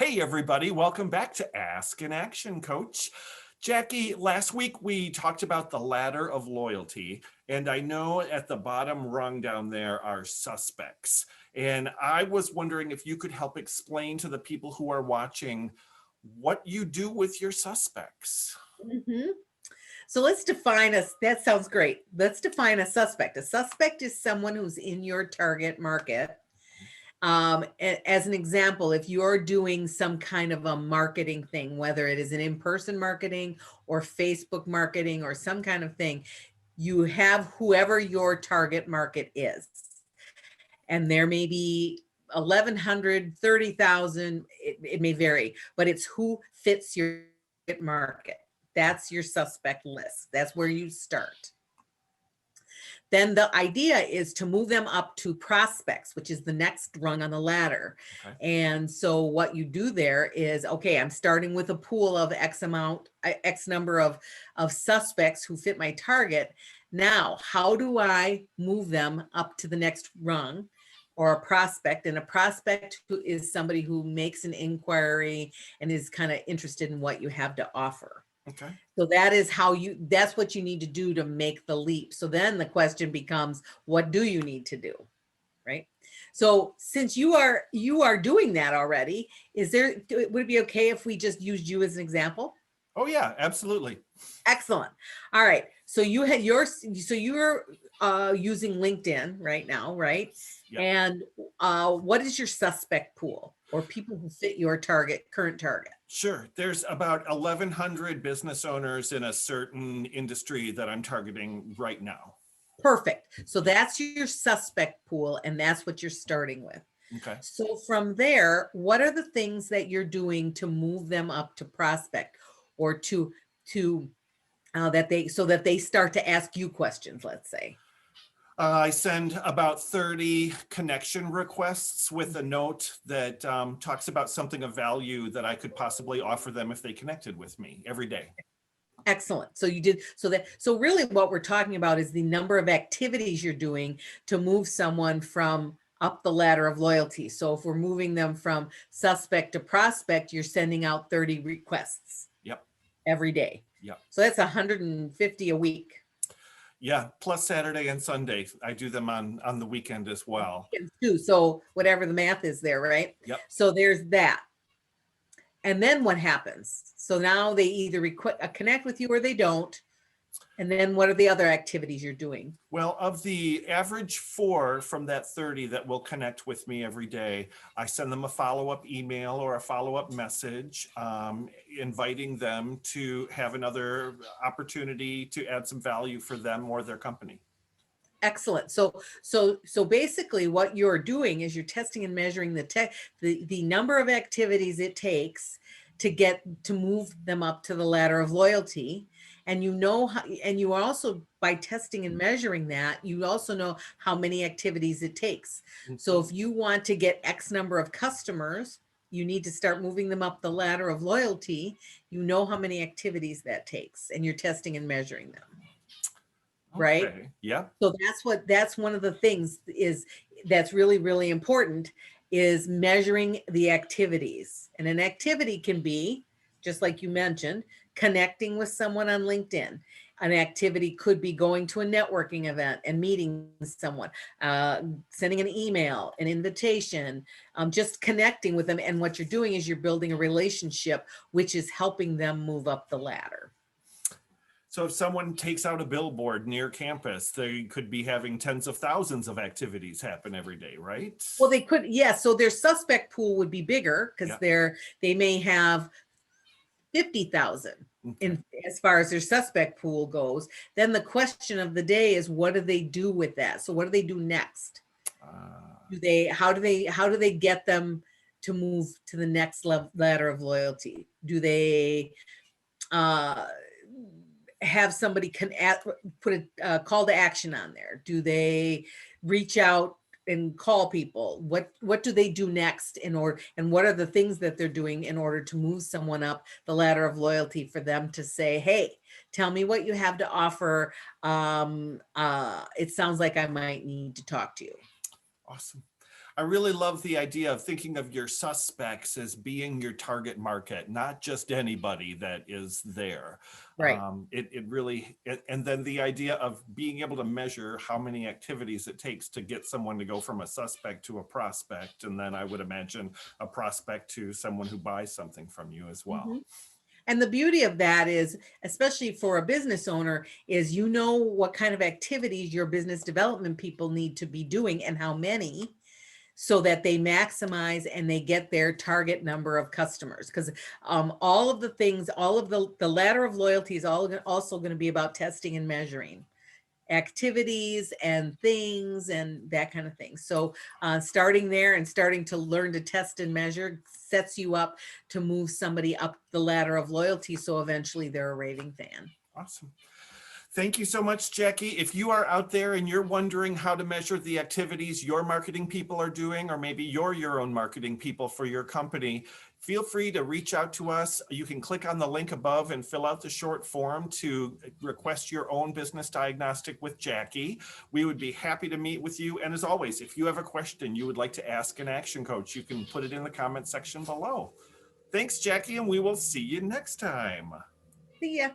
Hey, everybody, welcome back to Ask an Action Coach. Jackie, last week we talked about the ladder of loyalty, and I know at the bottom rung down there are suspects. And I was wondering if you could help explain to the people who are watching what you do with your suspects. Mhm. So let's define us. That sounds great. Let's define a suspect. A suspect is someone who's in your target market. As an example, if you're doing some kind of a marketing thing, whether it is an in-person marketing or Facebook marketing or some kind of thing, you have whoever your target market is. And there may be 1,100, 30,000, it may vary, but it's who fits your market. That's your suspect list. That's where you start. Then the idea is to move them up to prospects, which is the next rung on the ladder. Okay. And so what you do there is, okay, I'm starting with a pool of X number of suspects who fit my target. Now, how do I move them up to the next rung or a prospect? And a prospect is somebody who makes an inquiry and is kind of interested in what you have to offer. Okay. So that's what you need to do to make the leap. So then the question becomes, what do you need to do? Right. So since you are doing that already, would it be okay if we just used you as an example? Oh, yeah, absolutely. Excellent. All right. So you're using LinkedIn right now, right? Yep. And what is your suspect pool or people who fit your current target? Sure. There's about 1,100 business owners in a certain industry that I'm targeting right now. Perfect. So that's your suspect pool, and that's what you're starting with. Okay. So from there, what are the things that you're doing to move them up to prospect or to that they start to ask you questions, let's say? I send about 30 connection requests with a note that talks about something of value that I could possibly offer them if they connected with me every day. Excellent. So you did so really what we're talking about is the number of activities you're doing to move someone from up the ladder of loyalty. So if we're moving them from suspect to prospect, you're sending out 30 requests. Yep. Every day. Yep. So that's 150 a week. Yeah, plus Saturday and Sunday. I do them on the weekend as well. Too. So whatever the math is there, right? Yep. So there's that. And then what happens? So now they either connect with you or they don't. And then what are the other activities you're doing? Well, of the average 4 from that 30 that will connect with me every day, I send them a follow-up email or a follow-up message inviting them to have another opportunity to add some value for them or their company. Excellent. So basically what you're doing is you're testing and measuring the number of activities it takes to move them up to the ladder of loyalty. And you also, by testing and measuring that, you also know how many activities it takes. So if you want to get X number of customers, you need to start moving them up the ladder of loyalty. You know how many activities that takes, and you're testing and measuring them. Right? Okay. Yeah. So that's one of the things that's really, really important is measuring the activities. And an activity can be, just like you mentioned, connecting with someone on LinkedIn. An activity could be going to a networking event and meeting someone, sending an email, an invitation, just connecting with them. And what you're doing is you're building a relationship, which is helping them move up the ladder. So if someone takes out a billboard near campus, they could be having tens of thousands of activities happen every day, right? Well, they could, yeah. So their suspect pool would be bigger because they may have 50,000 in as far as their suspect pool goes. Then the question of the day is, what do they do with that? So what do they do next? How do they get them to move to the next ladder of loyalty? Do they have somebody put a call to action on there? Do they reach out and call people? What do they do next and what are the things that they're doing in order to move someone up the ladder of loyalty for them to say, hey, tell me what you have to offer. It sounds like I might need to talk to you. Awesome. I really love the idea of thinking of your suspects as being your target market, not just anybody that is there. Right. It really, and then the idea of being able to measure how many activities it takes to get someone to go from a suspect to a prospect. And then I would imagine a prospect to someone who buys something from you as well. Mhm. And the beauty of that is, especially for a business owner, is you know what kind of activities your business development people need to be doing and how many, so that they maximize and they get their target number of customers. Because all of the things, all of the ladder of loyalty is also going to be about testing and measuring activities and things and that kind of thing. So starting there and starting to learn to test and measure sets you up to move somebody up the ladder of loyalty. So eventually they're a raving fan. Awesome. Thank you so much, Jackie. If you are out there and you're wondering how to measure the activities your marketing people are doing, or maybe you're your own marketing people for your company, feel free to reach out to us. You can click on the link above and fill out the short form to request your own business diagnostic with Jackie. We would be happy to meet with you. And as always, if you have a question you would like to ask an action coach, you can put it in the comment section below. Thanks, Jackie, and we will see you next time. See ya.